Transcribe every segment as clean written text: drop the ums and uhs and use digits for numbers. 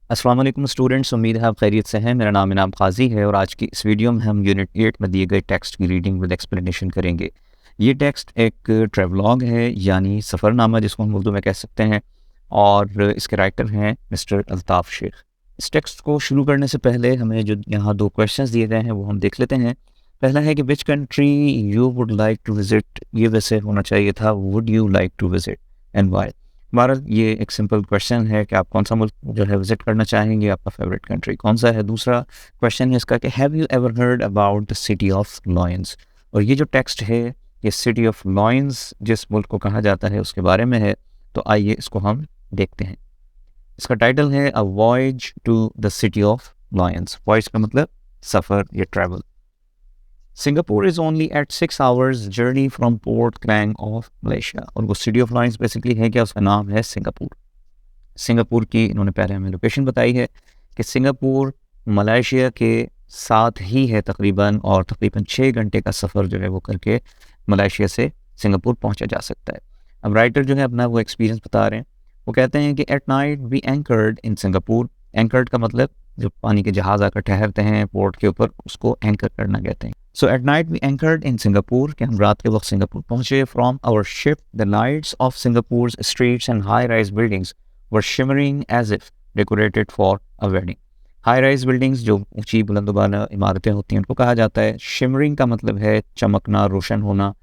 अस्सलाम वालेकुम स्टूडेंट्स, उम्मीद है आप खैरियत से हैं। मेरा नाम इनाम काजी है और आज की इस वीडियो में हम यूनिट 8 में दिए गए टेक्स्ट की रीडिंग विद एक्सप्लेनेशन करेंगे। ये टेक्स्ट एक ट्रेवलॉग है, यानी सफ़रनामा जिसको हम उर्दू में कह सकते हैं, और इसके राइटर हैं मिस्टर अल्ताफ़ शेख। इस टेक्स्ट को शुरू करने से पहले हमें जो यहाँ दो क्वेश्चंस दिए गए हैं वो हम देख लेते हैं। पहला है कि which country you would like to visit. ये वैसे होना चाहिए था would you like to visit and why. हमारा ये एक सिंपल क्वेश्चन है कि आप कौन सा मुल्क जो है विजिट करना चाहेंगे, आपका फेवरेट कंट्री कौन सा है। दूसरा क्वेश्चन है इसका कि have you ever heard about the city of lions. और ये जो टेक्स्ट है ये सिटी ऑफ लॉयंस जिस मुल्क को कहा जाता है उसके बारे में है। तो आइए इसको हम देखते हैं। इसका टाइटल है a voyage to the city of lions. Voyage का मतलब सफ़र या travel. Singapore is only at 6 hours journey from Port Klang of Malaysia. और वो सिटी ऑफ लॉयंस बेसिकली है क्या, उसका नाम है सिंगापुर। सिंगापुर की इन्होंने पहले हमें लोकेशन बताई है कि सिंगापुर मलेशिया के साथ ही है तकरीबन, और तकरीबन 6 घंटे का सफ़र जो है वो करके मलेशिया से सिंगापुर पहुंचा जा सकता है। अब राइटर जो है अपना वो एक्सपीरियंस बता रहे हैं। वो कहते हैं कि at night we anchored in Singapore. Anchored का मतलब जो पानी के जहाज़ आकर ठहरते हैं पोर्ट के ऊपर, उसको एंकर करना कहते हैं। So at night we anchored in Singapore, कि हम रात के वक्त सिंगापुर पहुंचे। From our ship the lights of Singapore streets and high rise buildings were shimmering as if decorated for a wedding. High rise buildings जो ऊंची बुलंदबाना इमारतें होती हैं उनको कहा जाता है। शिमरिंग का मतलब है चमकना, रोशन होना,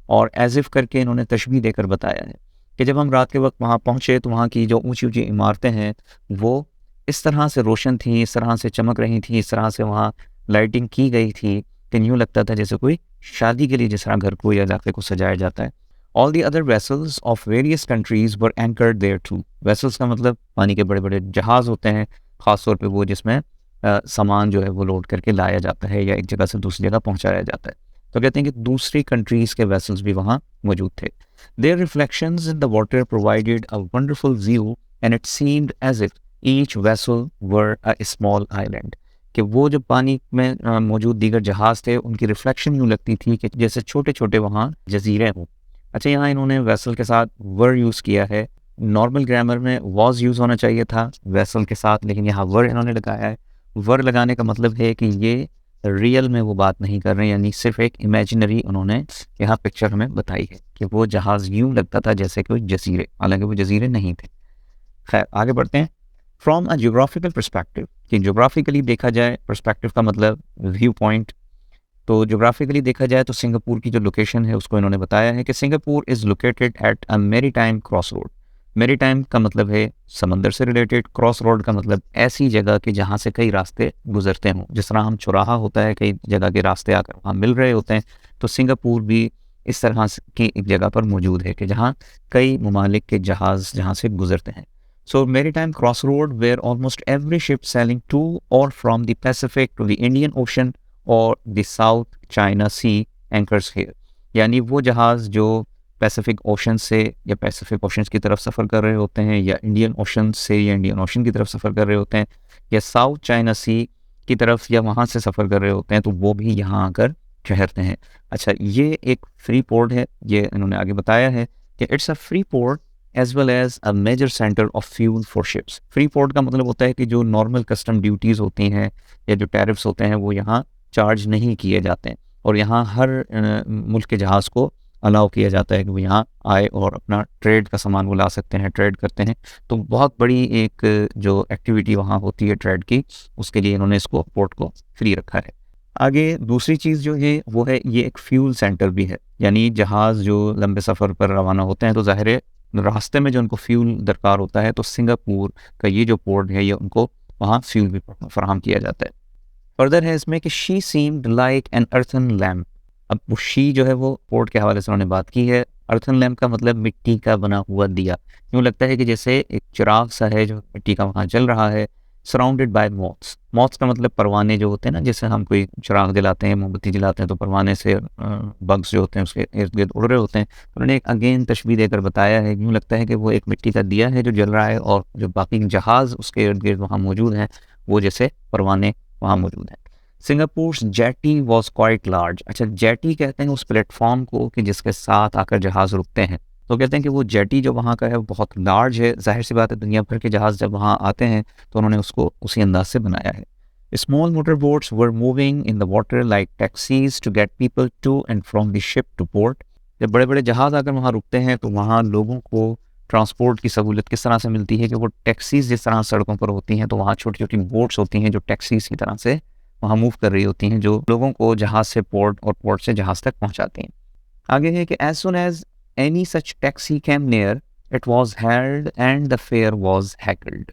और एज इफ करके इन्होंने तशबीह देकर बताया है कि जब हम रात के वक्त वहाँ पहुँचे तो वहाँ की जो ऊंची ऊंची इमारतें हैं वो इस तरह से रोशन थी, इस तरह से चमक रही थी, इस तरह से वहाँ लाइटिंग की गई थी कि यूँ लगता था जैसे कोई शादी के लिए जिस तरह घर को या इलाके को सजाया जाता है। All the other vessels of various countries were anchored there too. Vessels का मतलब पानी के बड़े बड़े जहाज़ होते हैं, ख़ास तौर पे वो जिसमें सामान जो है वो लोड करके लाया जाता है या एक जगह से दूसरी जगह पहुँचाया जाता है। तो कहते हैं कि दूसरी कंट्रीज़ के वेसल्स भी वहाँ मौजूद थे। Their reflections in the water provided a wonderful view and it seemed as if each vessel were a small island. कि वो जो पानी में मौजूद दीगर जहाज़ थे उनकी रिफ्लेक्शन यूँ लगती थी कि जैसे छोटे छोटे वहाँ जजीरे हों। अच्छा, यहाँ इन्होंने वेसल के साथ वर यूज़ किया है। नॉर्मल ग्रामर में वॉज यूज़ होना चाहिए था वेसल के साथ, लेकिन यहाँ वर इन्होंने लगाया है। वर लगाने का मतलब है कि ये रियल में वो बात नहीं कर रहे हैं, यानी सिर्फ एक इमेजिनरी उन्होंने यहाँ पिक्चर हमें बताई है कि वो जहाज़ यूँ लगता था जैसे कोई जजीरे, हालांकि वो जजीरे नहीं थे। खैर आगे बढ़ते हैं। फ्रॉम अ जियोग्राफिकल परस्पेक्टिव, कि जियोग्राफिकली देखा जाए, परस्पेक्टिव का मतलब व्यू पॉइंट। तो जियोग्राफिकली देखा जाए तो सिंगापुर की जो लोकेशन है उसको इन्होंने बताया है कि Singapore is located at a maritime cross road. Maritime का मतलब है समंदर से रिलेटेड, क्रॉस रोड का मतलब ऐसी जगह कि जहाँ से कई रास्ते गुजरते हों। जिस तरह हम चौराहा होता है, कई जगह के रास्ते आकर वहाँ मिल रहे होते हैं, तो सिंगापुर भी इस तरह की एक जगह पर मौजूद है कि जहाँ कई ममालिक के जहाज़ जहाँ से गुजरते हैं। So maritime crossroad where almost every ship sailing to or from the Pacific to the Indian Ocean or the South China Sea anchors here। यानी वो जहाज़ जो पैसिफिक ओशन से या पैसिफिक ओशन की तरफ सफ़र कर रहे होते हैं, या इंडियन ओशन से या इंडियन ओशन की तरफ सफ़र कर रहे होते हैं, या साउथ चाइना सी की तरफ या वहाँ से सफ़र कर रहे होते हैं, तो वो भी यहाँ आकर ठहरते हैं। अच्छा, ये एक फ्री पोर्ट है, ये इन्होंने आगे बताया है कि it's a free port as well as a major centre of fuel for ships. Free port का मतलब होता है कि जो नॉर्मल कस्टम ड्यूटीज़ होती हैं या जो टैरिफ्स होते हैं वो यहाँ चार्ज नहीं किए जाते हैं, और यहाँ हर मुल्क के जहाज़ को अलाउ किया जाता है कि वो यहाँ आए और अपना ट्रेड का सामान वो ला सकते हैं, ट्रेड करते हैं। तो बहुत बड़ी एक जो एक्टिविटी वहाँ होती है ट्रेड की, उसके लिए इन्होंने इसको पोर्ट को फ्री रखा है। आगे दूसरी चीज़ जो है वो है ये एक फ्यूल सेंटर भी है, यानी जहाज़ जो लंबे सफ़र पर रवाना होते हैं तो ज़ाहिर है रास्ते में जो उनको फ्यूल दरकार होता है, तो सिंगापुर का ये जो पोर्ट है ये उनको वहाँ फ्यूल भी फराहम किया जाता है। फर्दर है इसमें कि she seemed like an earthen lamp. अब वो शी जो है वो पोर्ट के हवाले से उन्होंने बात की है। अर्थन लैम्प का मतलब मिट्टी का बना हुआ दिया। यूँ लगता है कि जैसे एक चिराग सा है जो मिट्टी का वहाँ जल रहा है। Surrounded by moths. मॉथ्स का मतलब परवाने जो होते हैं ना, जैसे हम कोई चिराग जलाते हैं, मोमबत्ती जलाते हैं, तो परवाने से बग्स जो होते हैं उसके इर्द गिर्द उड़ रहे होते हैं। उन्होंने एक अगेन तशबीह देकर बताया है, यूँ लगता है कि वो एक मिट्टी का दिया है जो जल रहा है, और जो बाकी जहाज़ उसके इर्द गिर्द वहाँ मौजूद हैं वो जैसे परवाने वहाँ मौजूद हैं। Singapore jetty was quite large. अच्छा, जेटी कहते हैं उस प्लेटफॉर्म को कि जिसके साथ आकर जहाज़ रुकते हैं, तो कहते हैं कि वो जेटी जो वहाँ का है वो बहुत लार्ज है, ज़ाहिर सी बात है दुनिया भर के जहाज़ जब वहाँ आते हैं तो उन्होंने उसको उसी अंदाज से बनाया है। Small motor boats were moving in the water like taxis to get people to and from the ship to port. जब बड़े बड़े जहाज़ आकर वहाँ रुकते हैं तो वहाँ लोगों को ट्रांसपोर्ट की सहूलत किस तरह से मिलती है कि वो टैक्सीज जिस तरह सड़कों पर होती हैं तो वहाँ छोटी छोटी बोट्स होती हैं जो टैक्सीज की तरह से वहाँ मूव कर रही होती हैं, जो लोगों को जहाज़ से पोर्ट और पोर्ट से जहाज़ तक पहुँचाती हैं। आगे है कि as soon as any such taxi came near it was hailed and the fare was haggled.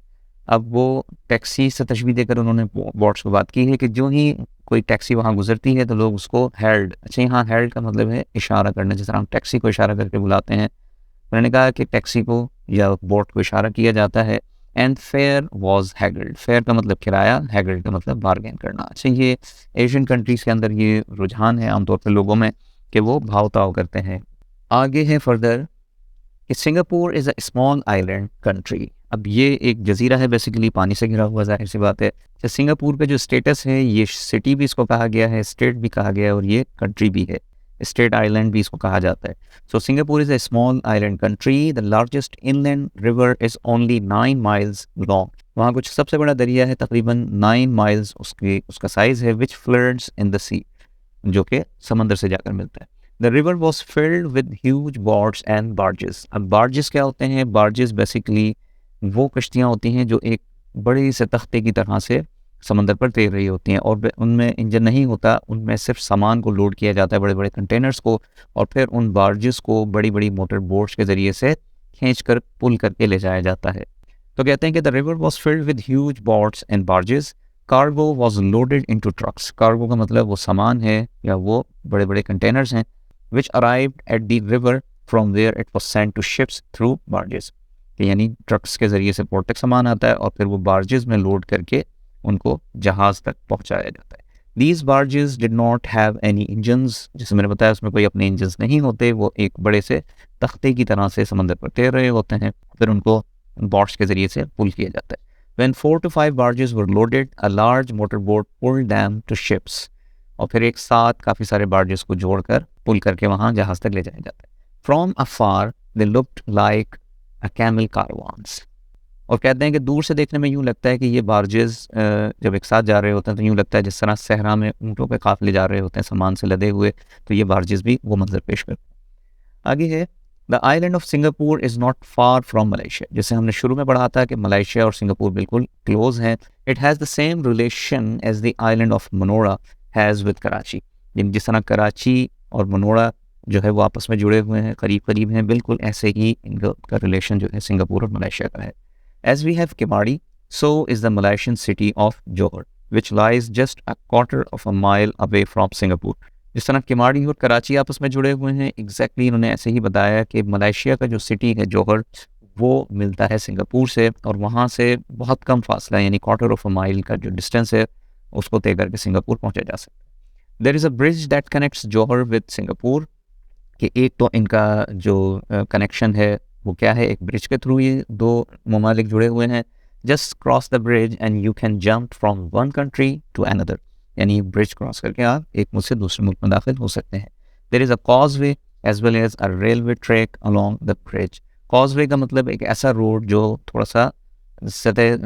अब वो टैक्सी से तशबीह देकर उन्होंने बोट्स को बात की है कि जो ही कोई टैक्सी वहाँ गुजरती है तो लोग उसको हेल्ड, अच्छा यहाँ हेल्ड का मतलब है इशारा करना, जिस तरह हम टैक्सी को इशारा करके बुलाते हैं। उन्होंने कहा कि टैक्सी को या बोट को इशारा किया जाता है। एंड फेयर वॉज हैगल्ड, फेयर का मतलब किराया, हैगल्ड का मतलब बार्गेन करना। अच्छा ये एशियन कंट्रीज़ के अंदर ये रुझान है आमतौर पर लोगों में कि वो भाव ताव करते हैं। आगे है फर्दर कि Singapore is a small island country. अब ये एक जजीरा है, बेसिकली पानी से घिरा हुआ, जाहिर सी बात है। अच्छा सिंगापुर का जो स्टेटस है, ये सिटी भी इसको कहा गया है, स्टेट भी कहा गया है और ये कंट्री भी है, स्टेट आइलैंड भी इसको कहा जाता है। So Singapore is a small island country, the largest inland river is only 9 miles long. वहाँ कुछ सबसे बड़ा दरिया है, तकरीबन 9 माइल्स उसका साइज़ है, विच फ्लड्स इन द सी, जो कि समंदर से जाकर मिलता है। The river was filled with huge boats and barges. अब बार्जेस क्या होते हैं? बार्जेस बेसिकली वो कश्तियाँ होती हैं जो एक बड़े से तख्ते की तरह से समंदर पर तैर रही होती हैं और उनमें इंजन नहीं होता, उनमें सिर्फ सामान को लोड किया जाता है, बड़े बड़े कंटेनर्स को, और फिर उन बार्जेस को बड़ी बड़ी मोटर बोट्स के ज़रिए से खींच कर पुल करके ले जाया जाता है। तो कहते हैं कि the river was filled with huge boats and barges, cargo was loaded into trucks. Cargo का मतलब वो सामान है या वो बड़े बड़े कंटेनर्स हैं, which arrived at the river from where it was sent to ships through barges. यानी ट्रक्स के ज़रिए से पोर्ट तक सामान आता है और फिर वो बार्जेस में लोड करके उनको जहाज़ तक पहुंचाया जाता है। These barges did not have any engines, जैसे मैंने बताया उसमें कोई अपने इंजन्स नहीं होते, वो एक बड़े से तख्ते की तरह से समंदर पर तैर रहे होते हैं, फिर उनको बोट्स के ज़रिए से पुल किया जाता है। When 4 to 5 barges were loaded, a large motorboat pulled them to ships. और फिर एक साथ काफ़ी सारे बार्जेस को जोड़कर पुल करके वहाँ जहाज़ तक ले जाया जाता है। From afar, they looked like a camel caravans. और कहते हैं कि दूर से देखने में यूँ लगता है कि ये बार्जेस जब एक साथ जा रहे होते हैं तो यूँ लगता है जिस तरह सहरा में ऊँटों पे काफ़िले जा रहे होते हैं सामान से लदे हुए, तो ये बार्जेस भी वो मंजर पेश करते हैं। आगे है the island of Singapore is not far from Malaysia. जैसे हमने शुरू में पढ़ा था कि मलेशिया और सिंगापुर बिल्कुल क्लोज हैं। It has the same relation as the island of Manora has with Karachi. जिस तरह कराची और मनोरा जो है वो आपस में जुड़े हुए हैं, करीब करीब हैं, बिल्कुल ऐसे ही इनका रिलेशन जो है सिंगापुर और मलेशिया का है। As we have Keamari, so is the Malaysian city of Johor which lies just a quarter of a mile away from Singapore. जिस तरह केमाड़ी और कराची आपस में जुड़े हुए हैं, एग्जैक्टली इन्होंने ऐसे ही बताया कि मलेशिया का जो सिटी है जोहर वो मिलता है सिंगापुर से और वहाँ से बहुत कम फासला यानी क्वार्टर ऑफ अ माइल का जो डिस्टेंस है उसको तय करके सिंगापुर पहुँचा जा सकता है। There is a bridge that connects Johor with Singapore, कि एक तो इनका जो कनेक्शन है वो क्या है, एक ब्रिज के थ्रू ये दो ममालिक जुड़े हुए हैं। Just cross the bridge and you can jump from one country to another, यानी ब्रिज क्रॉस करके आप एक मुल्क से दूसरे मुल्क में दाखिल हो सकते हैं। There is a causeway as well as a railway track along the bridge. Causeway का मतलब एक ऐसा रोड जो थोड़ा सा सतह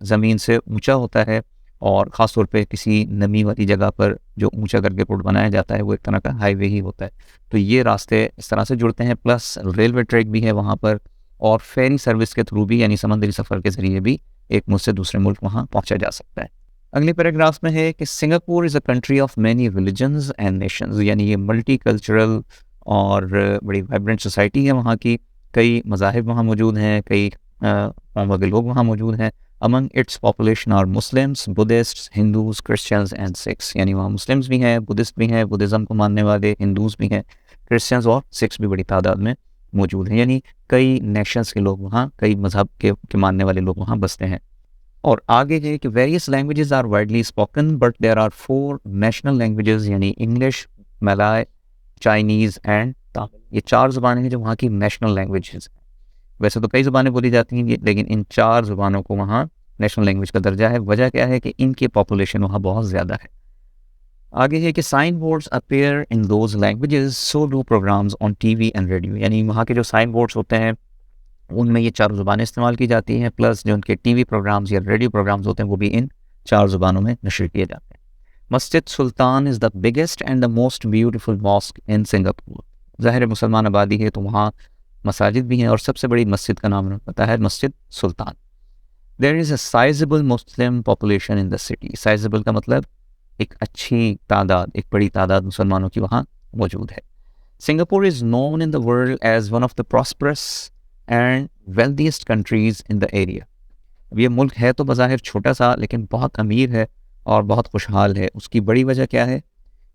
ज़मीन से ऊंचा होता है और ख़ास तौर पे किसी नमी वाली जगह पर जो ऊंचा करके रोड बनाया जाता है वो एक तरह का हाईवे ही होता है। तो ये रास्ते इस तरह से जुड़ते हैं, प्लस रेलवे ट्रैक भी है वहाँ पर और फेरी सर्विस के थ्रू भी यानी समंदरी सफ़र के ज़रिए भी एक मुल्क से दूसरे मुल्क वहाँ पहुँचा जा सकता है। अगले पैराग्राफ में है कि Singapore is a country of many religions and Nations, यानी ये मल्टी कल्चरल और बड़ी वाइब्रेंट सोसाइटी है वहाँ की। कई मज़ाहिब वहाँ मौजूद हैं, कई कौम के लोग वहाँ मौजूद हैं। Among its population are Muslims, Buddhists, Hindus, Christians and Sikhs, यानी वहाँ मुस्लिम्स भी हैं, बुद्धिस्ट भी हैं, बुद्धिज़्म को मानने वाले, हिंदूज़ भी हैं, क्रिश्चियंस और सिख्स भी बड़ी तादाद में मौजूद हैं। यानी कई नेशंस के लोग वहाँ, कई मज़हब के मानने वाले लोग वहाँ बसते हैं। और आगे है कि various languages are widely spoken but there are 4 national languages, यानी English, Malay, Chinese and Tamil. ये 4 ज़ुबानें हैं जो वहाँ की नेशनल लैंग्वेजेस हैं। वैसे तो कई ज़ुबानें बोली जाती हैं लेकिन इन 4 ज़ुबानों को वहाँ नेशनल लैंग्वेज का दर्जा है। वजह क्या है कि इनकी पॉपुलेशन वहाँ बहुत ज़्यादा है। आगे है कि sign boards appear in those languages, so do programmes on TV and radio. यानी वहाँ के जो साइन बोर्ड्स होते हैं उनमें ये चारों ज़ुबानें इस्तेमाल की जाती हैं, प्लस जो उनके टीवी प्रोग्राम्स या रेडियो प्रोग्राम्स होते हैं वो भी इन 4 ज़ुबानों में नशर किए जाते हैं। Masjid Sultan is the biggest and the most beautiful mosque in Singapore. ज़ाहिर मुसलमान आबादी है तो वहाँ मसाजिद भी हैं और सबसे बड़ी मस्जिद का नाम पता है Masjid Sultan. There is a sizeable Muslim population in the city. Sizeable का मतलब एक अच्छी तादाद, एक बड़ी तादाद मुसलमानों की वहाँ मौजूद है। Singapore is known in the world as one of the prosperous and wealthiest countries in the area. अब ये मुल्क है तो बज़ाहिर छोटा सा, लेकिन बहुत अमीर है और बहुत खुशहाल है। उसकी बड़ी वजह क्या है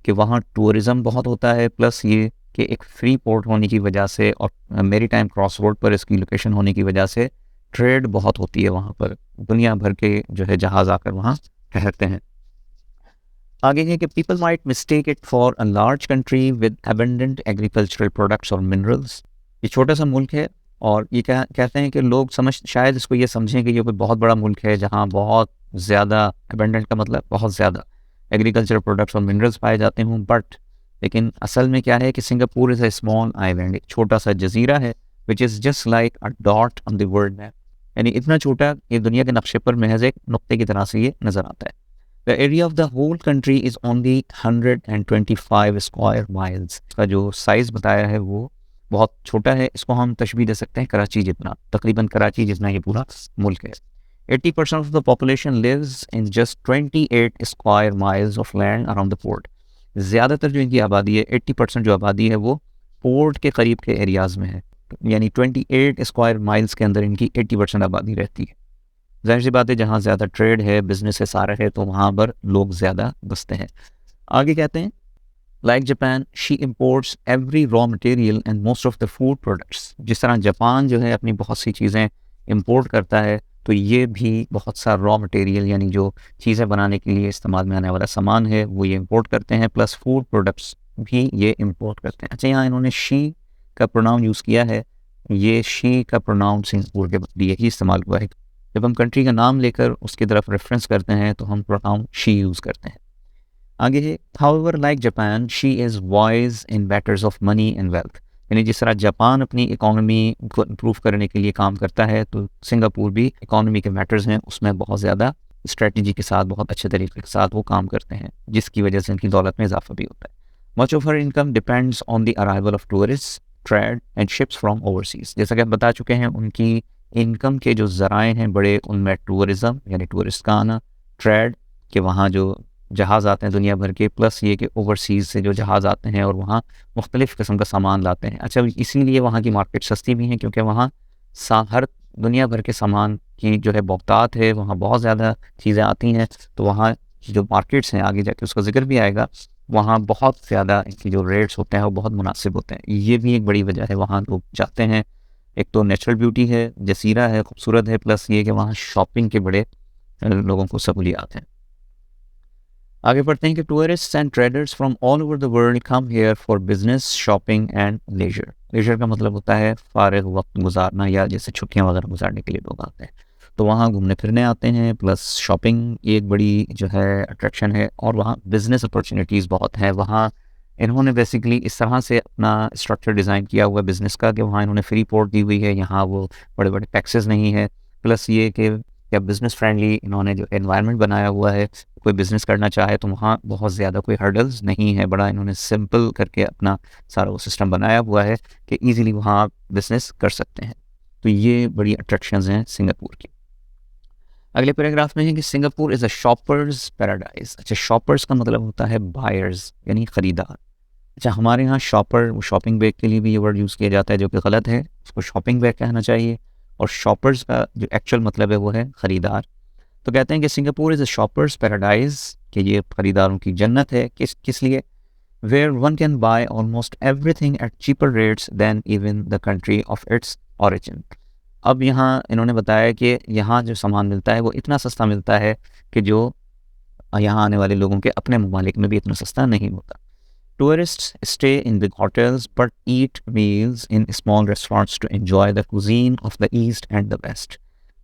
कि वहाँ टूरिज़म बहुत होता है, प्लस ये कि एक फ्री पोर्ट होने की वजह से और मेरी टाइम क्रॉस रोड पर इसकी लोकेशन होने की वजह से ट्रेड बहुत होती है वहाँ पर। दुनिया भर के जो है जहाज़ आकर वहाँ ठहरते हैं। आगे है कि people might mistake it for a large country with abundant agricultural products और मिनरल्स। ये छोटा सा मुल्क है और ये कहते हैं कि लोग शायद इसको ये समझें कि ये कोई बहुत बड़ा मुल्क है जहाँ बहुत ज़्यादा, अबंडेंट का मतलब बहुत ज़्यादा एग्रीकल्चरल प्रोडक्ट्स और मिनरल्स पाए जाते हों, बट लेकिन असल में क्या है कि Singapore is a small island, एक छोटा सा जजीरा है, which is just like a dot on the world map. यानी इतना छोटा ये दुनिया के नक्शे पर महज एक नुक्ते की तरह से ये नज़र आता है। The area of the whole country is only 125 square miles. का जो साइज़ बताया है वो बहुत छोटा है। इसको हम तशबीह दे सकते हैं कराची जितना, तकरीबन कराची जितना ये पूरा मुल्क है। 80% of the population lives in just 28 square miles of land around the port. ज़्यादातर जो इनकी आबादी है, 80% जो आबादी है वो पोर्ट के करीब के एरियाज़ में है। यानी 28 स्क्वायर माइल्स के अंदर इनकी 80% आबादी रहती है। ज़ाहिर सी बात है जहाँ ज़्यादा ट्रेड है, बिजनेस है, सारा है, तो वहाँ पर लोग ज़्यादा बसते हैं। आगे कहते हैं like Japan she imports every raw material and most of the food products. जिस तरह जापान जो है अपनी बहुत सी चीज़ें इम्पोर्ट करता है, तो ये भी बहुत सा रॉ मटेरियल यानी जो चीज़ें बनाने के लिए इस्तेमाल में आने वाला सामान है वो ये इम्पोर्ट करते हैं, प्लस फूड प्रोडक्ट्स भी ये इम्पोर्ट करते हैं। अच्छा, यहाँ इन्होंने शी का प्रोनाउन यूज़ किया है। ये शी का प्रोनाउन सिंगापुर के लिए ही इस्तेमाल हुआ है। जब हम कंट्री का नाम लेकर उसकी तरफ रेफरेंस करते हैं तो हम प्रोनाउन शी यूज़ करते हैं। आगे है however like Japan she is wise in matters of money and wealth. यानी जिस तरह जापान अपनी इकोनॉमी को इम्प्रूव करने के लिए काम करता है, तो सिंगापुर भी इकोनॉमी के मैटर्स हैं उसमें बहुत ज़्यादा स्ट्रेटजी के साथ, बहुत अच्छे तरीके के साथ वो काम करते हैं, जिसकी वजह से उनकी दौलत में इजाफा भी होता है। Much of her income depends on the arrival of tourist, trade and ships from overseas. जैसा कि आप बता चुके हैं, उनकी इनकम के जो ज़राए हैं बड़े, उनमें टूरिज़म यानी टूरिस्ट का आना, ट्रेड के वहाँ जो जहाज़ आते हैं दुनिया भर के, प्लस ये कि ओवरसीज़ से जो जहाज़ आते हैं और वहाँ मुख्तलिफ़ किस्म का सामान लाते हैं। अच्छा, इसीलिए वहाँ की मार्केट सस्ती भी हैं क्योंकि वहाँ हर दुनिया भर के सामान की जो है बहुतात है, वहाँ बहुत ज़्यादा चीज़ें आती हैं, तो वहाँ जो मार्केट्स हैं आगे जाके उसका जिक्र भी आएगा, वहाँ बहुत ज़्यादा इनकी जो रेट्स होते हैं वो बहुत मुनासिब होते हैं। ये भी एक बड़ी वजह है वहाँ लोग जाते हैं। एक तो नेचुरल ब्यूटी है, जसीरा है, खूबसूरत है, प्लस ये कि वहाँ शॉपिंग के बड़े लोगों को सहूलियात हैं। आगे बढ़ते हैं कि tourists and traders from all over the world come here for business, shopping and leisure. Leisure का मतलब होता है फारिग वक्त गुजारना या जैसे छुट्टियां वगैरह गुजारने के लिए लोग आते हैं, तो वहाँ घूमने फिरने आते हैं, प्लस शॉपिंग एक बड़ी जो है अट्रैक्शन है, और वहाँ बिजनेस अपॉर्चुनिटीज़ बहुत हैं। वहाँ इन्होंने बेसिकली इस तरह से अपना स्ट्रक्चर डिज़ाइन किया हुआ बिज़नेस का कि वहाँ इन्होंने फ्री पोर्ट दी हुई है, यहाँ वो बड़े बड़े टैक्सेस नहीं है, प्लस ये कि या बिज़नेस फ्रेंडली इन्होंने जो एनवायरनमेंट बनाया हुआ है, कोई बिज़नेस करना चाहे तो वहाँ बहुत ज़्यादा कोई हर्डल्स नहीं है, बड़ा इन्होंने सिंपल करके अपना सारा वो सिस्टम बनाया हुआ है कि ईज़िली वहाँ आप बिज़नेस कर सकते हैं। तो ये बड़ी अट्रैक्शंस हैं सिंगापुर की। अगले पैराग्राफ में है कि Singapore is a shopper's paradise. अच्छा, शॉपर्स का मतलब होता है बायर्स यानी ख़रीदार। अच्छा, हमारे यहाँ शॉपर, वो शॉपिंग बैग के लिए भी ये वर्ड यूज़ किया जाता है जो कि गलत है, उसको शॉपिंग बैग कहना चाहिए, और शॉपर्स का जो एक्चुअल मतलब है वो है ख़रीदार। तो कहते हैं कि Singapore is a shopper's paradise, कि ये ख़रीदारों की जन्नत है। किस लिए? Where one can buy almost everything at cheaper rates than even the country of its origin. अब यहाँ इन्होंने बताया कि यहाँ जो सामान मिलता है वो इतना सस्ता मिलता है कि जो यहाँ आने वाले लोगों के अपने ममालिक में भी इतना सस्ता नहीं होता। Tourists stay in big hotels but eat meals in small restaurants to enjoy the cuisine of the East and the West.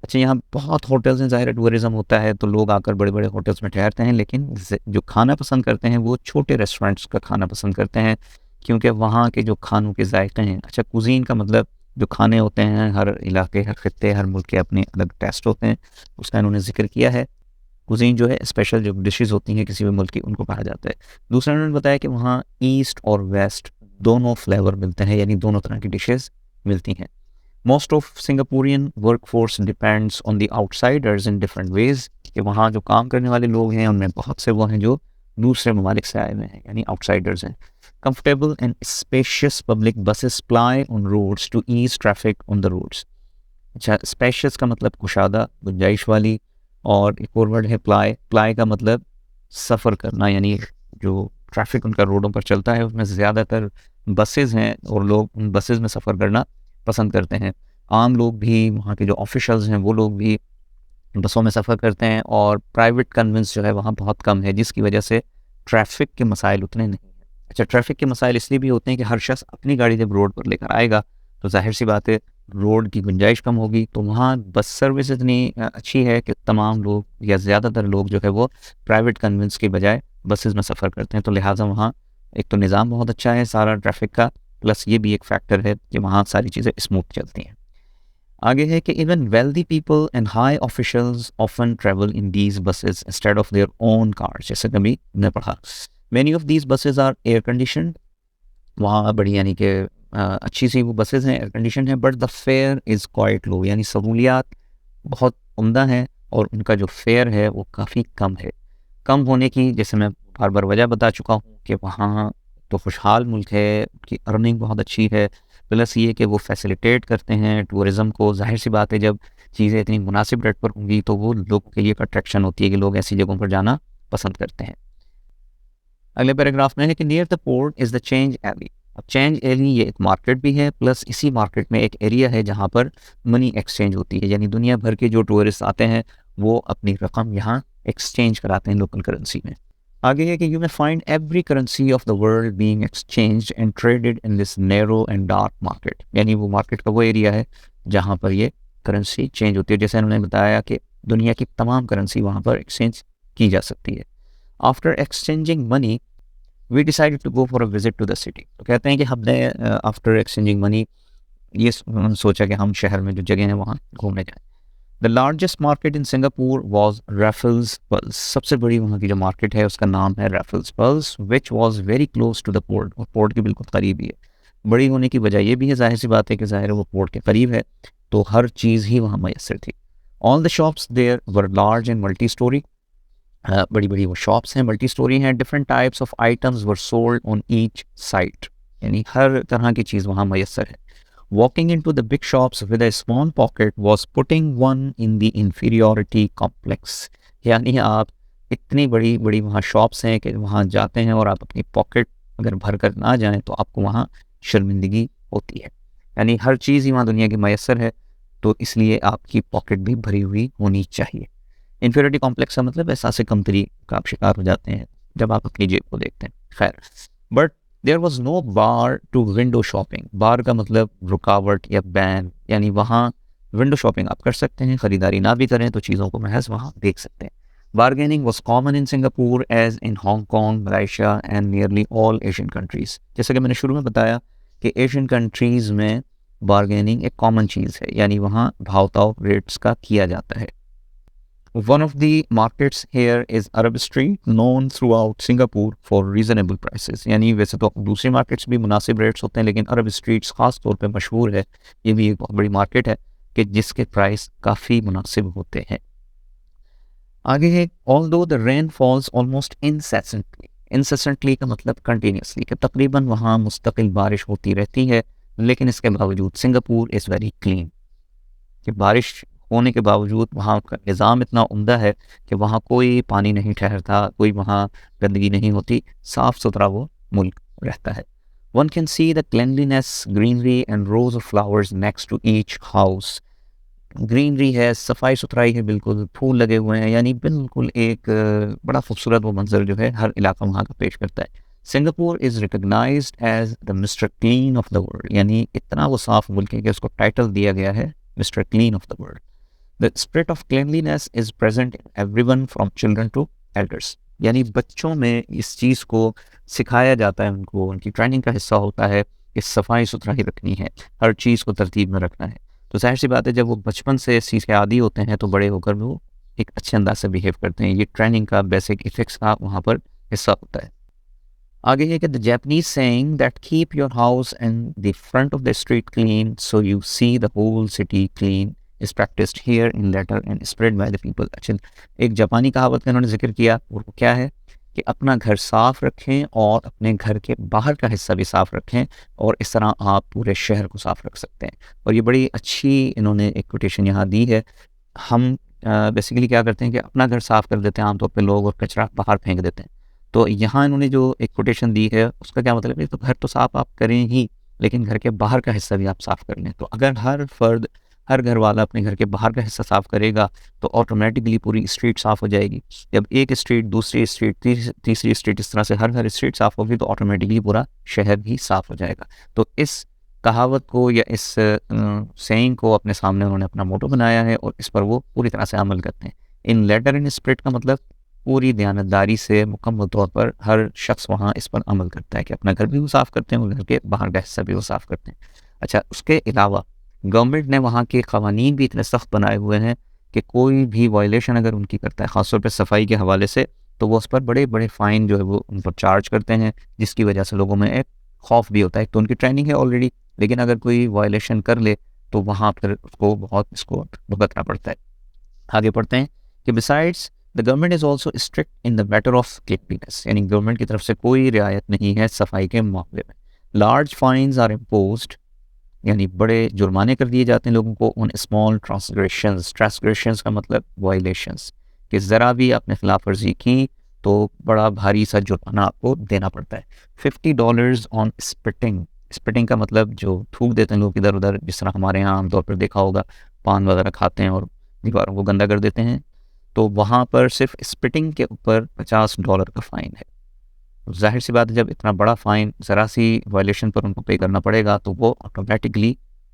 अच्छा, यहाँ बहुत होटल्स हैं, ज़ाहिर है टूरिज़्म होता है तो लोग आकर बड़े-बड़े होटल्स में ठहरते हैं, लेकिन जो खाना पसंद करते हैं वो छोटे रेस्टोरेंट्स का खाना पसंद करते हैं, क्योंकि वहाँ के जो खानों के जायके हैं, अच्छा कुज़ीन का मतलब जो खाने होते हैं, हर इलाके, हर खित्ते, हर मुल्क के अपने अलग टेस्ट होते हैं, उसका इन्होंने ज़िक्र किया है। कुज़ीन जो है स्पेशल जो डिशेज़ होती हैं किसी भी मुल्क की, उनको कहा जाता है। दूसरा उन्होंने बताया कि वहाँ ईस्ट और वेस्ट दोनों फ्लेवर मिलते हैं, यानी दोनों तरह की डिशेज़ मिलती हैं। Most of Singaporean workforce depends on the outsiders in different ways, कि वहाँ जो काम करने वाले लोग हैं उनमें बहुत से वो हैं जो दूसरे ममालिक से आए हुए हैं, यानी आउटसाइडर्स हैं। Comfortable and spacious public buses ply on roads to ease traffic on the roads. अच्छा, स्पेशियस का मतलब कुशादा, गुंजाइश वाली, और एक और वर्ड है प्लाई। प्लाई का मतलब सफ़र करना, यानी जो ट्रैफिक उनका रोडों पर चलता है उसमें ज़्यादातर बसेस हैं और लोग उन बसेस में सफ़र करना पसंद करते हैं। आम लोग भी, वहाँ के जो ऑफिशल्स हैं वो लोग भी बसों में सफ़र करते हैं, और प्राइवेट कन्वेंस जो है वहाँ बहुत कम है, जिसकी वजह से ट्रैफिक के मसाइल उतने नहीं हैं। अच्छा, ट्रैफिक के मसाइल इसलिए भी होते हैं कि हर शख्स अपनी गाड़ी जब रोड पर लेकर आएगा तो जाहिर सी बात है रोड की गुंजाइश कम होगी, तो वहाँ बस सर्विस इतनी अच्छी है कि तमाम लोग या ज़्यादातर लोग जो है वो प्राइवेट कन्वेंस के बजाय बसेस में सफ़र करते हैं। तो लिहाजा वहाँ एक तो निज़ाम बहुत अच्छा है सारा ट्रैफिक का, प्लस ये भी एक फैक्टर है कि वहाँ सारी चीज़ें स्मूथ चलती हैं। आगे है कि even wealthy people and high officials often travel in these buses instead of their own cars, जैसे कभी ने पढ़ा। Many of these buses are air conditioned, वहाँ बड़ी यानी कि अच्छी सी वो बसेस हैं, एयर कंडीशन है, but the fare is quite low, यानी सहूलियात बहुत उम्दा हैं और उनका जो फेयर है वो काफ़ी कम है। कम होने की जैसे मैं बार बार वजह बता चुका हूँ कि वहाँ तो खुशहाल मुल्क है, उनकी अर्निंग बहुत अच्छी है, प्लस ये कि वो फैसिलिटेट करते हैं टूरिज़्म को। जाहिर सी बात है जब चीज़ें इतनी मुनासिब रेट पर होंगी तो वो लोगों के लिए एक अट्रैक्शन होती है कि लोग ऐसी जगहों पर जाना पसंद करते हैं। अगले पैराग्राफ में है कि near the port is the Change Alley. अब चेंज एली ये एक मार्केट भी है, प्लस इसी मार्केट में एक एरिया है जहाँ पर मनी एक्सचेंज होती है, यानी दुनिया भर के जो टूरिस्ट आते हैं वो अपनी रकम यहाँ एक्सचेंज कराते हैं लोकल करेंसी में। आगे है कि you may find every currency of the world being exchanged and traded in this narrow and dark market, यानी वो मार्केट का वो एरिया है जहाँ पर ये करेंसी चेंज होती है। जैसे उन्होंने बताया कि दुनिया की तमाम करेंसी वहाँ पर एक्सचेंज की जा सकती है। After exchanging money we decided to go for a visit to the city. तो कहते हैं कि हमने आफ्टर एक्सचेंजिंग मनी ये सोचा कि हम शहर में जो जगह है वहाँ घूमने जाएं। The largest market in Singapore was Raffles pulse, सबसे बड़ी वहाँ की जो मार्केट है उसका नाम है Raffles Place, which was very close to the port, और पोर्ट के बिल्कुल करीब ही है। बड़ी होने की वजह यह भी है, जाहिर सी बात है कि ज़ाहिर है वो पोर्ट के करीब है तो हर चीज़ ही वहाँ मैसर थी। All the shops there were large and multi storey, बड़ी बड़ी वो शॉप्स हैं, मल्टी स्टोरी हैं। Different types of items were sold on each site, यानी हर तरह की चीज़ वहाँ मैसर है। Walking into the big shops with a small pocket was putting one in the inferiority complex, यानी आप इतनी बड़ी बड़ी वहाँ शॉप्स हैं कि वहाँ जाते हैं और आप अपनी पॉकेट अगर भर कर ना जाएँ तो आपको वहाँ शर्मिंदगी होती है। यानी हर चीज़ ही वहाँ दुनिया की मैसर है, तो इसलिए आपकी पॉकेट भी भरी हुई होनी चाहिए। इन्फीरियरिटी कॉम्प्लेक्स का मतलब एहसास कमतरी का आप शिकार हो जाते हैं जब आप अपनी जेब को देखते हैं। खैर, but there was no bar to window shopping. Bar का मतलब रुकावट या बैन, यानी वहाँ विंडो शॉपिंग आप कर सकते हैं, ख़रीदारी ना भी करें तो चीज़ों को महज वहाँ देख सकते हैं। Bargaining was common in Singapore as in Hong Kong, Malaysia and nearly all Asian countries. जैसे कि मैंने शुरू में बताया कि एशियन कंट्रीज़ में बारगेनिंग एक कॉमन चीज़ है, यानी वहाँ भाव ताव रेट्स का किया जाता है। One of the markets here is Arab Street, known throughout Singapore for reasonable prices. यानी वैसे तो दूसरी मार्केट्स भी मुनासिब रेट्स होते हैं, लेकिन अरब स्ट्रीट्स ख़ास तौर पे मशहूर है। ये भी एक बहुत बड़ी मार्केट है कि जिसके प्राइस काफ़ी मुनासिब होते हैं। आगे है although the rain falls almost incessantly. incessantly का मतलब कंटिन्यूसली, कि तकरीबन वहाँ मुस्तकिल बारिश होती रहती है, लेकिन इसके बावजूद सिंगापुर इज़ वेरी क्लीन, कि बारिश होने के बावजूद वहाँ का निज़ाम इतना उम्दा है कि वहाँ कोई पानी नहीं ठहरता, कोई वहाँ गंदगी नहीं होती, साफ़ सुथरा वो मुल्क रहता है। One can see the cleanliness, greenery and rows of flowers next to each house. Greenery है, सफाई सुथराई है, बिल्कुल फूल लगे हुए हैं, यानी बिल्कुल एक बड़ा खूबसूरत वो मंजर जो है हर इलाका वहाँ का पेश करता है। Singapore is recognised as the Mister Clean of the world, यानी इतना वो साफ़ मुल्क है कि उसको टाइटल दिया गया है Mister Clean of the world. The spirit of cleanliness is present in everyone from children to elders. यानी बच्चों में इस चीज़ को सिखाया जाता है, उनको उनकी ट्रेनिंग का हिस्सा होता है कि सफाई सुथराई रखनी है, हर चीज़ को तरतीब में रखना है। तो जाहिर सी बात है जब वो बचपन से इस चीज़ के आदी होते हैं तो बड़े होकर वो एक अच्छे अंदाज से बिहेव करते हैं। ये ट्रेनिंग का बेसिक इफेक्ट्स का वहाँ पर हिस्सा होता है। आगे है कि the Japanese saying that keep your house and the front of the street clean so you see the whole city clean is practised here in letter and spread by the people. अच्छा, एक जापानी कहावत का उन्होंने जिक्र किया, वो क्या है कि अपना घर साफ रखें और अपने घर के बाहर का हिस्सा भी साफ रखें, और इस तरह आप पूरे शहर को साफ रख सकते हैं। और ये बड़ी अच्छी इन्होंने एक कोटेशन यहाँ दी है। हम बेसिकली क्या करते हैं कि अपना घर साफ कर देते हैं आमतौर पे लोग, और कचरा बाहर फेंक देते हैं। तो यहाँ इन्होंने जो एक कोटेशन दी है उसका क्या मतलब है, तो घर तो साफ आप करें ही, लेकिन घर के बाहर का हिस्सा भी आप साफ कर लें। तो अगर हर फर्द, हर घर वाला अपने घर के बाहर का हिस्सा साफ करेगा तो ऑटोमेटिकली पूरी स्ट्रीट साफ हो जाएगी। जब एक स्ट्रीट, दूसरी स्ट्रीट, तीसरी स्ट्रीट, इस तरह से हर स्ट्रीट साफ होगी तो ऑटोमेटिकली पूरा शहर भी साफ हो जाएगा। तो इस कहावत को या इस सेइंग को अपने सामने उन्होंने अपना मोटो बनाया है और इस पर वो पूरी तरह से अमल करते हैं। इन लेटर इन स्पिरिट का मतलब पूरी दयानतदारी से मुकम्मल तौर पर हर शख्स वहाँ इस पर अमल करता है कि अपना घर भी वो साफ़ करते हैं और घर के बाहर का हिस्सा भी वो साफ़ करते हैं। अच्छा, उसके अलावा गवर्नमेंट ने वहाँ के क़वानीन भी इतने सख्त बनाए हुए हैं कि कोई भी वायलेशन अगर उनकी करता है ख़ासतौर पर सफाई के हवाले से, तो वो उस पर बड़े बड़े फ़ाइन जो है वो उन पर चार्ज करते हैं, जिसकी वजह से लोगों में एक खौफ भी होता है। तो उनकी ट्रेनिंग है ऑलरेडी, लेकिन अगर कोई वायलेशन कर ले तो वहाँ पर उसको बहुत इसको भुगतना पड़ता है। आगे पढ़ते हैं कि besides the government is also strict in the matter of cleanliness, यानी गवर्नमेंट की तरफ से कोई रियायत नहीं है सफाई के मामले में। लार्ज फाइन्स आर इम्पोज्ड, यानी बड़े जुर्माने कर दिए जाते हैं लोगों को ऑन स्मॉल ट्रांसग्रेशंस। ट्रांसग्रेशंस का मतलब वायलेशंस, कि ज़रा भी आपने खिलाफ वर्जी की तो बड़ा भारी सा जुर्माना आपको देना पड़ता है। $50 ऑन स्पिटिंग। स्पिटिंग का मतलब जो थूक देते हैं लोग इधर उधर, जिस तरह हमारे यहाँ आमतौर पर देखा होगा, पान वगैरह खाते हैं और दीवारों को गंदा कर देते हैं, तो वहाँ पर सिर्फ स्पिटिंग के ऊपर $50 का फ़ाइन है। जाहिर सी बात है जब इतना बड़ा फ़ाइन ज़रा सी वायलेशन पर उनको पे करना पड़ेगा तो वो ऑटोमेटिकली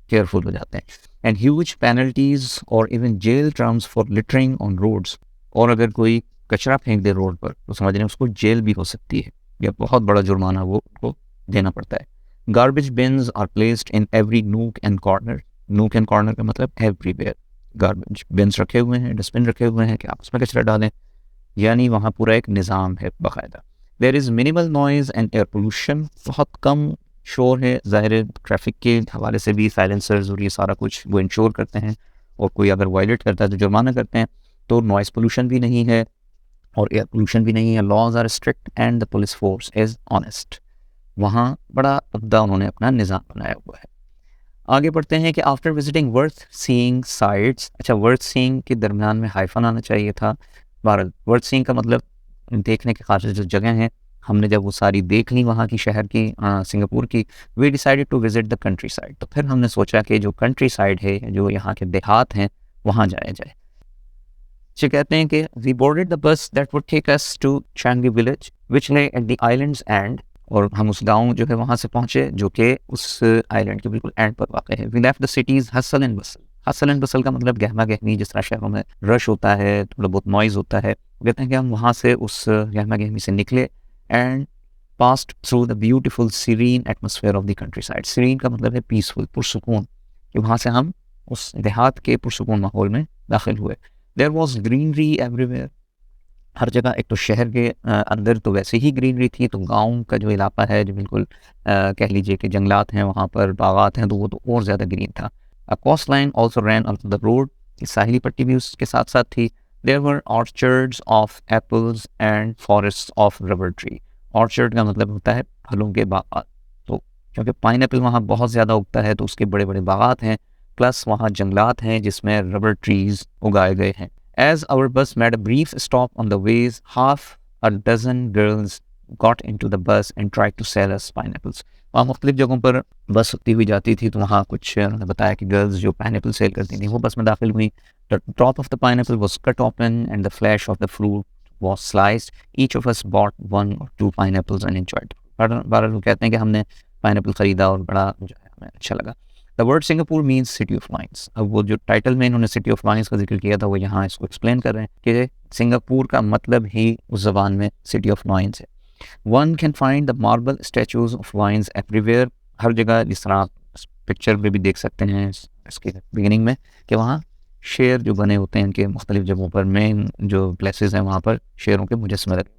केयरफुल हो जाते हैं। एंड ह्यूज पेनल्टीज़ और even jail terms for littering on roads. और अगर कोई कचरा फेंक दे रोड पर तो समझ लें उसको जेल भी हो सकती है, या बहुत बड़ा जुर्माना वो उनको देना पड़ता है। Garbage bins are placed in every nook and corner. Nook and corner का मतलब एवरीवेयर। गार्बेज बिन्स रखे हुए हैं, डस्टबिन रखे हुए हैं कि आप उसमें कचरा डालें, यानी वहाँ पूरा एक निज़ाम है बाकायदा। There is minimal noise and air pollution. बहुत कम शोर है, ज़ाहिर ट्रैफिक के हवाले से भी साइलेंसर्स और ये सारा कुछ वो इंश्योर करते हैं, और कोई अगर वायलेट करता है तो जुर्माना करते हैं। तो नॉइज़ पोल्यूशन भी नहीं है और एयर पोल्यूशन भी नहीं है। Laws are strict and the police force is honest. वहाँ बड़ा अब्दा उन्होंने अपना निज़ाम बनाया हुआ है। आगे बढ़ते हैं कि after visiting worth seeing sites. अच्छा, वर्थ सीइंग के दरमियान में हाइफन आना चाहिए था। बहरहाल वर्थ सीइंग का मतलब देखने के खातिर जो जगह हैं, हमने जब वो सारी देख ली वहाँ की, शहर की, सिंगापुर की, we decided to visit the countryside. तो फिर हमने सोचा कि जो कंट्री साइड है, जो यहाँ के देहात हैं, वहाँ जाया जाए। जो कहते हैं कि we boarded the bus that would take us to Changi village which lay at the islands and. और हम उस गांव जो है वहाँ से पहुँचे जो कि उस आइलैंड के बिल्कुल एंड पर वाक़ है। We left the city's hustle and bustle. Hustle and bustle का मतलब गहमा गहमी, जिस तरह शहरों में रश होता है, थोड़ा बहुत नॉइज़ होता है। कहते हैं कि हम वहाँ से उस गहमा गहमी से निकले and passed through the beautiful serene atmosphere of the countryside. Serene का मतलब है पीसफुल, पुरसुकून, कि वहाँ से हम उस देहात के पुरसुकून माहौल में दाखिल हुए। There was greenery everywhere. हर जगह, एक तो शहर के अंदर तो वैसे ही ग्रीनरी थी, तो गांव का जो इलाका है जो बिल्कुल कह लीजिए कि जंगलात हैं, वहाँ पर बागात हैं, तो वो तो और ज़्यादा ग्रीन था। A coast line also ran on the road. साहिली पट्टी भी उसके साथ साथ थी। There were orchards of apples and forest of rubber tree. Orchard का मतलब होता है फलों के बागात। तो क्योंकि पाइन एप्पल वहाँ बहुत ज़्यादा उगता है तो उसके बड़े बड़े बागात हैं, प्लस वहाँ जंगलात हैं जिसमें रबर ट्रीज़ उगाए गए हैं। As our bus made a brief stop on the ways, half a dozen girls got into the bus and tried to sell us pineapples. वहाँ मुख्तलिफ जगहों पर बस होती हुई जाती थी, तो वहाँ कुछ उन्होंने बताया कि गर्ल्स जो पाइनएप्पल सेल करती थी वो बस में दाखिल हुई। The top of the pineapple was cut open and the flesh of the fruit was sliced. Each of us bought 1 or 2 pineapples and enjoyed. बारह लोग कहते हैं कि हमने पाइनएप्पल ख़रीदा और बड़ा जो है हमें अच्छा लगा। The word Singapore means city of lines. अब वो जो टाइटल में इन्होंने सिटी ऑफ लाइन्स का जिक्र किया था वो यहाँ इसको एक्सप्लेन कर रहे हैं कि सिंगापुर का मतलब ही उस ज़बान में सिटी ऑफ लाइन्स है। One can find the marble statues of lions everywhere, हर जगह, जिस तरह आप पिक्चर में भी देख सकते हैं इसके बिगिनिंग में कि वहाँ शेर जो बने होते हैं इनके मुख्तलिफ जगहों पर, मेन जो प्लेसेस हैं वहाँ पर शेरों के मुजस्समे लगे।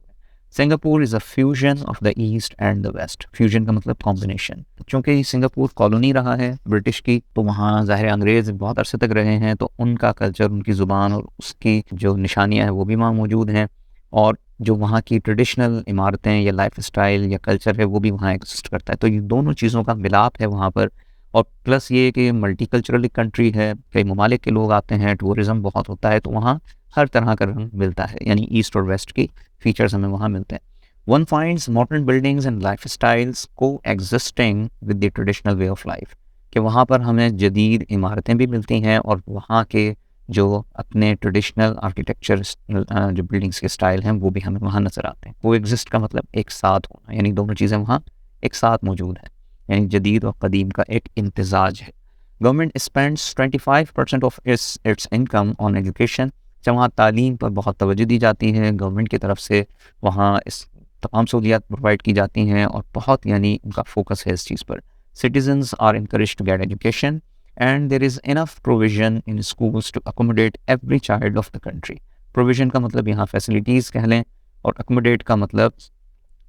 Singapore is a fusion of the east and the west. Fusion का मतलब कॉम्बिनेशन। चूँकि सिंगापुर कॉलोनी रहा है ब्रिटिश की, तो वहाँ ज़ाहिर अंग्रेज़ बहुत अरसे तक रहे हैं, तो उनका कल्चर, उनकी ज़ुबान और उसकी जो निशानियाँ हैं वो भी वहाँ मौजूद हैं, और जो वहाँ की ट्रेडिशनल इमारतें या लाइफ स्टाइल या कल्चर है वो भी वहाँ एग्जिस्ट करता है। तो ये दोनों चीज़ों का मिलाप है वहाँ पर। और प्लस ये कि मल्टी कल्चरल कंट्री है, कई ममालिक के लोग आते हैं, टूरिज़म बहुत होता है, तो वहाँ हर तरह का रंग मिलता है, यानी ईस्ट और वेस्ट की फीचर्स हमें वहाँ मिलते हैं। One finds modern buildings and life styles coexisting with the traditional way of life, कि वहाँ पर हमें जदीद इमारतें भी मिलती हैं और वहाँ के जो अपने ट्रेडिशनल आर्किटेक्चर जो बिल्डिंग्स के स्टाइल हैं वो भी हमें वहाँ नज़र आते हैं। वो एग्जिस्ट का मतलब एक साथ होना, यानी दोनों चीज़ें वहाँ एक साथ मौजूद हैं, यानी जदीद और कदीम का एक इम्तिजाज है। Government spends 25% of its income on education. जब वहाँ तालीम पर बहुत तवज्जो दी जाती है गवर्नमेंट की तरफ से, वहाँ इस तमाम सहूलियात प्रोवाइड की जाती हैं और बहुत, यानी उनका फोकस है इस चीज़ पर। Citizens are encourage to get education and there is enough provision in schools to accommodate every child of the country. Provision का मतलब यहाँ फैसिलिटीज़ कह लें, और अकोमोडेट का मतलब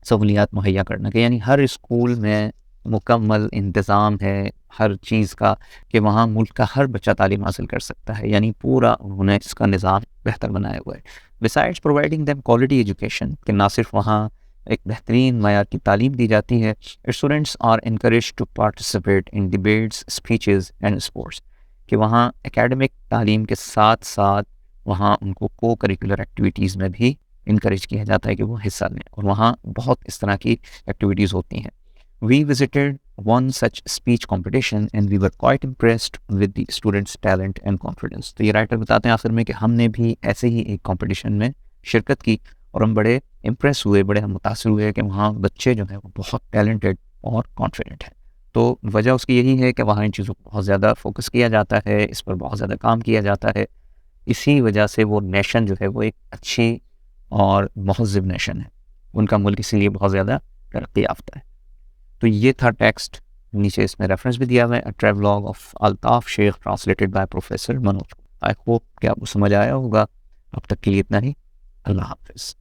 सहूलियात मुहैया करना, कि यानी हर स्कूल में मुकम्मल इंतज़ाम है हर चीज़ का, कि वहाँ मुल्क का हर बच्चा तालीम हासिल कर सकता है, यानी पूरा उन्होंने इसका निज़ाम बेहतर बनाया हुआ है। Besides providing them quality education, कि ना सिर्फ वहाँ एक बेहतरीन मयार की तालीम दी जाती है, students are encourage to participate in debates, speeches and sports, कि वहाँ एकेडमिक तालीम के साथ साथ वहाँ उनको को करिकुलर एक्टिविटीज़ में भी इनकरेज किया जाता है कि वो हिस्सा लें, और वहाँ बहुत इस तरह की एक्टिविटीज़ होती हैं। We visited one such speech competition and we were quite impressed with the students' talent and confidence। तो ये राइटर बताते हैं आखिर में कि हमने भी ऐसे ही एक कंपटीशन में शिरकत की और हम बड़े इम्प्रेस हुए, बड़े हम मुतासिर हुए कि वहाँ बच्चे जो हैं वो बहुत टैलेंटेड और कॉन्फिडेंट हैं। तो वजह उसकी यही है कि वहाँ इन चीज़ों को बहुत ज़्यादा फोकस किया जाता है, इस पर बहुत ज़्यादा काम किया जाता है। इसी वजह से वो नेशन जो है वो एक अच्छी और महज़िब नेशन है, उनका मुल्क इसीलिए बहुत ज़्यादा तरक्की याफ्ता है। तो ये था टेक्स्ट, नीचे इसमें रेफरेंस भी दिया हुआ है, a travelogue of Altaf Sheikh translated by professor Manoj. I hope कि आपको समझ आया होगा। अब तक के लिए इतना ही। अल्लाह हाफ़िज़।